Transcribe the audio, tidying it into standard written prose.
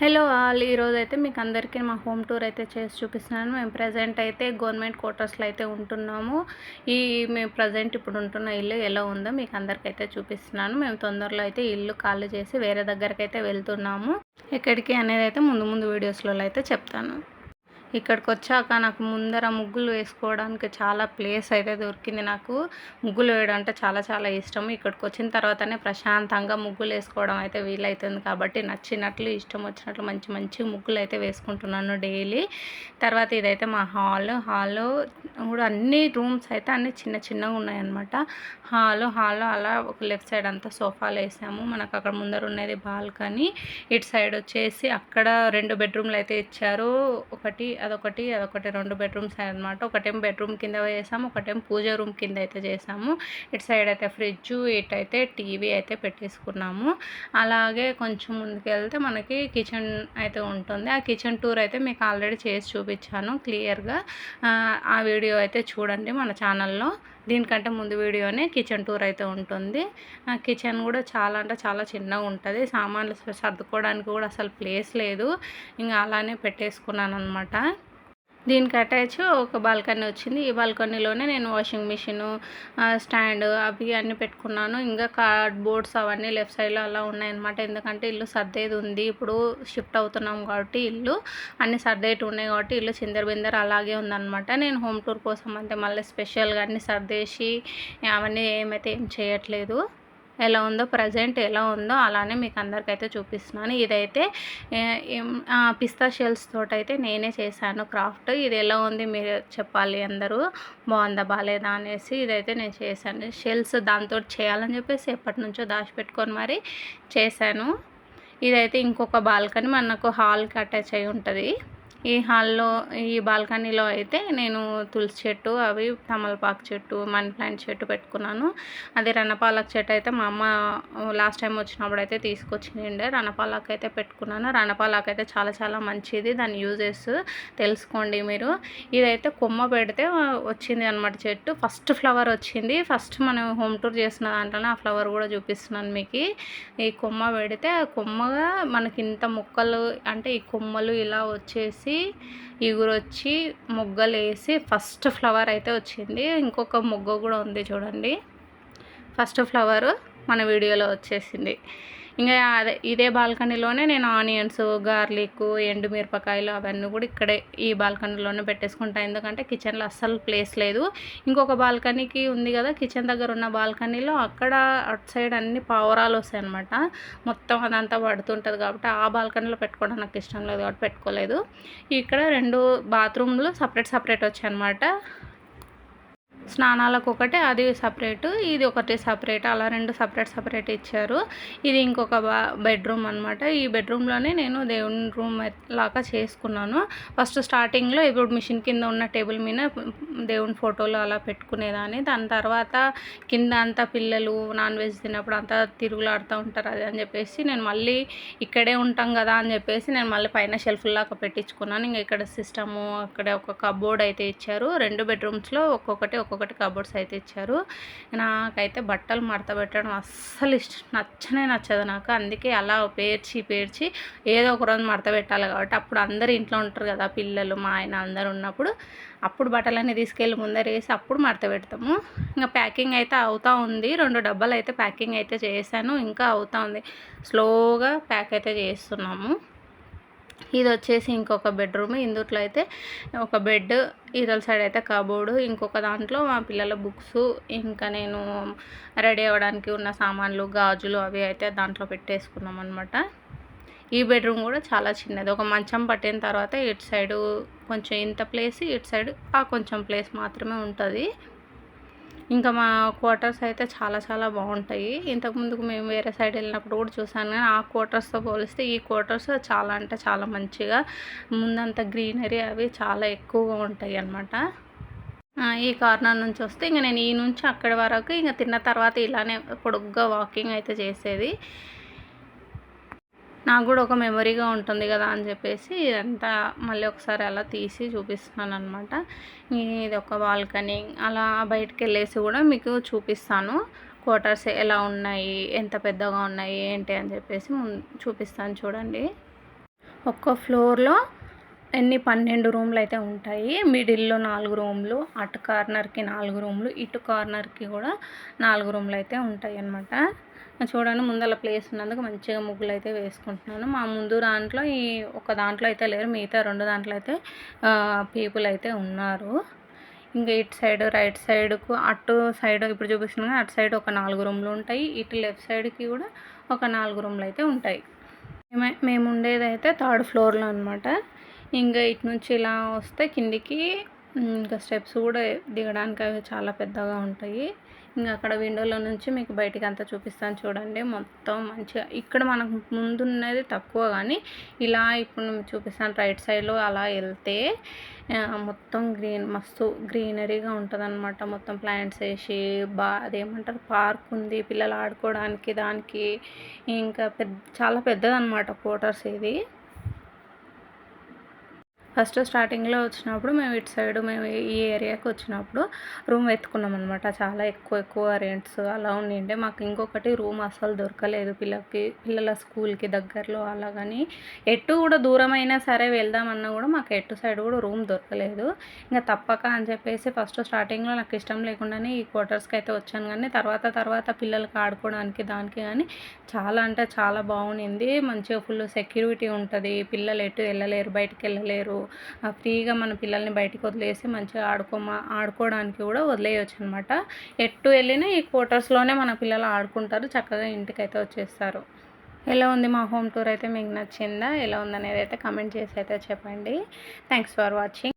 Hello all ఈరోజైతే మీకు అందరికీ మా హోమ్ టూర్ అయితే చేసి చూపిస్తున్నాను. మేము ప్రజెంట్ అయితే గవర్నమెంట్ క్వార్టర్స్లో అయితే ఉంటున్నాము. మేము ప్రజెంట్ ఇప్పుడు ఉంటున్న ఇల్లు ఎలా ఉందో మీకు అందరికైతే చూపిస్తున్నాను. మేము తొందరలో అయితే ఇల్లు ఖాళీ చేసి వేరే దగ్గరికి అయితే వెళ్తున్నాము. ఎక్కడికి అనేది అయితే ముందు వీడియోస్లో అయితే చెప్తాను. ఇక్కడికి వచ్చాక నాకు ముందర ముగ్గులు వేసుకోవడానికి చాలా ప్లేస్ అయితే దొరికింది. నాకు ముగ్గులు వేయడం అంటే చాలా ఇష్టం. ఇక్కడికి వచ్చిన తర్వాతనే ప్రశాంతంగా ముగ్గులు వేసుకోవడం అయితే వీలవుతుంది. కాబట్టి నచ్చినట్లు ఇష్టం వచ్చినట్లు మంచి ముగ్గులు అయితే వేసుకుంటున్నాను డైలీ. తర్వాత ఇదైతే మా హాల్లో కూడా అన్ని రూమ్స్ అయితే అన్ని చిన్నగా ఉన్నాయన్నమాట. హాల్లో అలా ఒక లెఫ్ట్ సైడ్ అంతా సోఫాలు వేసాము. మనకు అక్కడ ముందర ఉన్నది బాల్కనీ. ఇటు సైడ్ వచ్చేసి అక్కడ 2 బెడ్రూమ్లు అయితే ఇచ్చారు. అదొకటి 2 బెడ్రూమ్స్ అనమాట. ఒకటేమో బెడ్రూమ్ కింద వేసాము, ఒకటేమో పూజ రూమ్ కింద అయితే చేసాము. ఇటు సైడ్ అయితే ఫ్రిడ్జ్, ఇటైతే టీవీ అయితే పెట్టేసుకున్నాము. అలాగే కొంచెం ముందుకు వెళ్తే మనకి కిచెన్ అయితే ఉంటుంది. ఆ కిచెన్ టూర్ అయితే మీకు ఆల్రెడీ చేసి చూపించాను క్లియర్గా. ఆ వీడియో అయితే చూడండి మన ఛానల్లో. దీనికంటే ముందు వీడియోనే కిచెన్ టూర్ అయితే ఉంటుంది. కిచెన్ కూడా చాలా చిన్నగా ఉంటుంది. సామాన్లు సర్దుకోవడానికి కూడా అసలు ప్లేస్ లేదు. ఇంకా అలానే పెట్టేసుకున్నాను అనమాట. దీనికి అటాచ్ ఒక బాల్కనీ వచ్చింది. ఈ బాల్కనీలోనే నేను వాషింగ్ మిషన్, స్టాండ్ అవి అన్నీ పెట్టుకున్నాను. ఇంకా కార్డ్బోర్డ్స్ అవన్నీ లెఫ్ట్ సైడ్లో అలా ఉన్నాయన్నమాట. ఎందుకంటే ఇల్లు సర్దేది ఉంది. ఇప్పుడు షిఫ్ట్ అవుతున్నాం కాబట్టి ఇల్లు అన్నీ సర్దేటి ఉన్నాయి కాబట్టి ఇల్లు చిందరబిందర అలాగే ఉందన్నమాట. నేను హోమ్ టూర్ కోసం అంటే మళ్ళీ స్పెషల్గా అన్నీ సర్దేసి అవన్నీ ఏం చేయట్లేదు. ఎలా ఉందో ప్రజెంట్ ఎలా ఉందో అలానే మీకు అందరికైతే చూపిస్తున్నాను. ఇదైతే పిస్తా షెల్స్ తోటైతే నేనే చేశాను క్రాఫ్ట్. ఇది ఎలా ఉంది మీరు చెప్పాలి అందరూ, బాగుందా బాగాలేదా అనేసి. ఇదైతే నేను చేశాను. షెల్స్ దాంతో చేయాలని చెప్పేసి ఎప్పటి నుంచో దాచిపెట్టుకొని మరి చేశాను. ఇదైతే ఇంకొక బాల్కనీ మనకు హాల్కి అటాచ్ అయి ఉంటుంది. ఈ బాల్కనీలో అయితే నేను తులసి చెట్టు, అవి తమలపాకు చెట్టు, మనీ ప్లాంట్ చెట్టు పెట్టుకున్నాను. అది రణపాలక్ చెట్టు అయితే మా అమ్మ లాస్ట్ టైం వచ్చినప్పుడు అయితే తీసుకొచ్చిండే. రణపాలక్ అయితే పెట్టుకున్నాను. రణపాలక్ అయితే చాలా మంచిది. దాని యూజెస్ తెలుసుకోండి మీరు. ఇదైతే కొమ్మ పెడితే వచ్చింది అనమాట చెట్టు. ఫస్ట్ ఫ్లవర్ వచ్చింది. ఫస్ట్ మనం హోమ్ టూర్ చేసిన దాంట్లోనే ఆ ఫ్లవర్ కూడా చూపిస్తున్నాను మీకు. ఈ కొమ్మ పెడితే కొమ్మగా మనకి ఇంత మొక్కలు అంటే ఈ కొమ్మలు ఇలా వచ్చేసి ఇగురొచ్చి మొగ్గలు వేసి ఫస్ట్ ఫ్లవర్ అయితే వచ్చింది. ఇంకొక మొగ్గ కూడా ఉంది చూడండి. ఫస్ట్ ఫ్లవర్ మన వీడియోలో వచ్చేసింది. ఇంకా ఇదే బాల్కనీలోనే నేను ఆనియన్స్, గార్లిక్, ఎండుమిరపకాయలు అవన్నీ కూడా ఇక్కడే ఈ బాల్కనీలోనే పెట్టేసుకుంటాను. ఎందుకంటే కిచెన్లో అస్సలు ప్లేస్ లేదు. ఇంకొక బాల్కనీకి ఉంది కదా, కిచెన్ దగ్గర ఉన్న బాల్కనీలో అక్కడ అటు సైడ్ అన్ని పావురాలు వస్తాయి అనమాట. మొత్తం అదంతా పడుతుంటుంది కాబట్టి ఆ బాల్కనీలో పెట్టుకోవడం నాకు ఇష్టం లేదు కాబట్టి పెట్టుకోలేదు. ఇక్కడ 2 బాత్రూమ్లు సపరేట్ వచ్చాయి అనమాట. స్నానాలకు ఒకటి, అది సపరేటు, ఇది ఒకటి సపరేట్, అలా 2 సపరేట్ ఇచ్చారు. ఇది ఇంకొక బెడ్రూమ్ అనమాట. ఈ బెడ్రూమ్లోనే నేను దేవుని రూమ్ లాగా చేసుకున్నాను. ఫస్ట్ స్టార్టింగ్లో ఇప్పుడు మిషన్ కింద ఉన్న టేబుల్ మీద దేవుని ఫోటోలు అలా పెట్టుకునేదాన్ని. దాని తర్వాత కింద అంతా పిల్లలు నాన్ వెజ్ తిన్నప్పుడు అంతా తిరుగులాడుతూ ఉంటారు అది అని చెప్పేసి నేను మళ్ళీ ఇక్కడే ఉంటాం కదా అని చెప్పేసి నేను మళ్ళీ పైన షెల్ఫ్లాగా పెట్టించుకున్నాను. ఇంకా ఇక్కడ సిస్టము, అక్కడ ఒక కబోర్డ్ అయితే ఇచ్చారు. 2 బెడ్రూమ్స్లో ఒక్కొక్కటి కబోర్డ్స్ అయితే ఇచ్చారు. నాకైతే బట్టలు మడత పెట్టడం అస్సలు నచ్చదు నాకు. అందుకే అలా పేర్చి ఏదో ఒక రోజు మడత పెట్టాలి కాబట్టి అప్పుడు అందరు ఇంట్లో ఉంటారు కదా, పిల్లలు మా ఆయన అందరు ఉన్నప్పుడు అప్పుడు బట్టలన్నీ తీసుకెళ్ళి ముందర వేసి అప్పుడు మడత పెడతాము. ఇంకా ప్యాకింగ్ అయితే అవుతూ ఉంది. 2 డబ్బాలు అయితే ప్యాకింగ్ అయితే చేశాను. ఇంకా అవుతూ ఉంది. స్లోగా ప్యాక్ అయితే చేస్తున్నాము. ఇది వచ్చేసి ఇంకొక బెడ్రూమ్. ఇందుట్లో అయితే ఒక బెడ్, ఇదల సైడ్ అయితే కబోర్డు, ఇంకొక దాంట్లో మా పిల్లల బుక్స్, ఇంకా నేను రెడీ అవ్వడానికి ఉన్న సామాన్లు, గాజులు అవి అయితే దాంట్లో పెట్టేసుకున్నాం అనమాట. ఈ బెడ్రూమ్ కూడా చాలా చిన్నది. ఒక మంచం పట్టిన తర్వాత ఇటు సైడు కొంచెం ఇంత ప్లేస్, ఇటు సైడ్ కొంచెం ప్లేస్ మాత్రమే ఉంటుంది. ఇంకా మా క్వార్టర్స్ అయితే చాలా బాగుంటాయి. ఇంతకుముందుకు మేము వేరే సైడ్ వెళ్ళినప్పుడు కూడా చూసాను. కానీ ఆ క్వార్టర్స్తో పోలిస్తే ఈ క్వార్టర్స్ చాలా అంటే చాలా మంచిగా, ముందంతా గ్రీనరీ అవి చాలా ఎక్కువగా ఉంటాయి అన్నమాట. ఈ కార్నర్ నుంచి వస్తే ఇంకా నేను ఈ నుంచి అక్కడి వరకు ఇంకా తిన్న తర్వాత ఇలానే పొడుగ్గా వాకింగ్ అయితే చేసేది. నాకు కూడా ఒక మెమొరీగా ఉంటుంది కదా అని చెప్పేసి ఇదంతా మళ్ళీ ఒకసారి అలా తీసి చూపిస్తున్నాను అనమాట. ఇది ఒక బాల్కనీ. అలా బయటికి వెళ్ళేసి కూడా మీకు చూపిస్తాను క్వార్టర్స్ ఎలా ఉన్నాయి, ఎంత పెద్దగా ఉన్నాయి ఏంటి అని చెప్పేసి చూపిస్తాను చూడండి. ఒక్క ఫ్లోర్‌లో 12 రూమ్‌లు అయితే ఉంటాయి. మిడిల్‌లో 4 రూమ్‌లు, అటు కార్నర్‌కి 4 రూమ్‌లు, ఇటు కార్నర్‌కి కూడా 4 రూమ్‌లు అయితే ఉంటాయన్నమాట. చూడండి ముందల ప్లేస్ ఉన్నందుకు మంచిగా ముగ్గులైతే వేసుకుంటున్నాను. మా ముందు దాంట్లో ఒక దాంట్లో అయితే లేరు. మిగతా 2 దాంట్లో అయితే పీపుల్ అయితే ఉన్నారు. ఇంకా ఇటు సైడ్ రైట్ సైడ్‌కు అటు సైడ్ ఇప్పుడు చూపిస్తున్నాను అటు సైడ్ ఒక 4 రూమ్‌లు ఉంటాయి. ఇటు లెఫ్ట్ సైడ్‌కి కూడా ఒక 4 రూమ్‌లు అయితే ఉంటాయి. మేము ఉండేదైతే 3rd ఫ్లోర్‌లో అనమాట. ఇంకా ఇటు నుంచి ఇలా వస్తే కిందికి ఇంకా స్టెప్స్ కూడా దిగడానికి అవి చాలా పెద్దగా ఉంటాయి. ఇంకా అక్కడ విండోలో నుంచి మీకు బయటికి అంతా చూపిస్తాను చూడండి. మొత్తం మంచిగా ఇక్కడ మనకు ముందున్నది తక్కువ కానీ ఇలా ఇప్పుడు నేను చూపిస్తాను రైట్ సైడ్లో అలా వెళ్తే మొత్తం మస్తు గ్రీనరీగా ఉంటుందన్నమాట. మొత్తం ప్లాంట్స్ వేసి అదేమంటారు పార్క్ ఉంది పిల్లలు ఆడుకోవడానికి. దానికి ఇంకా చాలా పెద్దదన్నమాట క్వార్టర్స్ ఇది. ఫస్ట్ స్టార్టింగ్లో వచ్చినప్పుడు మేము ఇటు సైడ్ మేము ఈ ఏరియాకి వచ్చినప్పుడు రూమ్ వెతుకున్నాం అనమాట. చాలా ఎక్కువ రెంట్స్ అలా ఉండిండే. మాకు ఇంకొకటి రూమ్ అసలు దొరకలేదు పిల్లల స్కూల్కి దగ్గరలో అలాగని. ఎటు కూడా దూరమైనా సరే వెళ్దామన్నా కూడా మాకు ఎటు సైడ్ కూడా రూమ్ దొరకలేదు. ఇంకా తప్పక అని చెప్పేసి ఫస్ట్ స్టార్టింగ్లో నాకు ఇష్టం లేకుండానే ఈ క్వార్టర్స్కి అయితే వచ్చాను. కానీ తర్వాత పిల్లలకి ఆడుకోవడానికి దానికి కానీ చాలా అంటే చాలా బాగుండింది. మంచిగా ఫుల్ సెక్యూరిటీ ఉంటుంది. పిల్లలు ఎటు వెళ్ళలేరు, బయటికి వెళ్ళలేరు. ఫ్రీగా మన పిల్లల్ని బయటికి వదిలేసి మంచిగా ఆడుకోవడానికి కూడా వదిలేయచ్చు అనమాట. ఎటు వెళ్ళినా ఈ క్వార్టర్స్లోనే మన పిల్లలు ఆడుకుంటారు. చక్కగా ఇంటికైతే వచ్చేస్తారు. ఎలా ఉంది మా హోమ్ టూర్ అయితే మీకు నచ్చిందా? ఎలా ఉందనేది అయితే కమెంట్ చేసి అయితే చెప్పండి. Thanks for watching.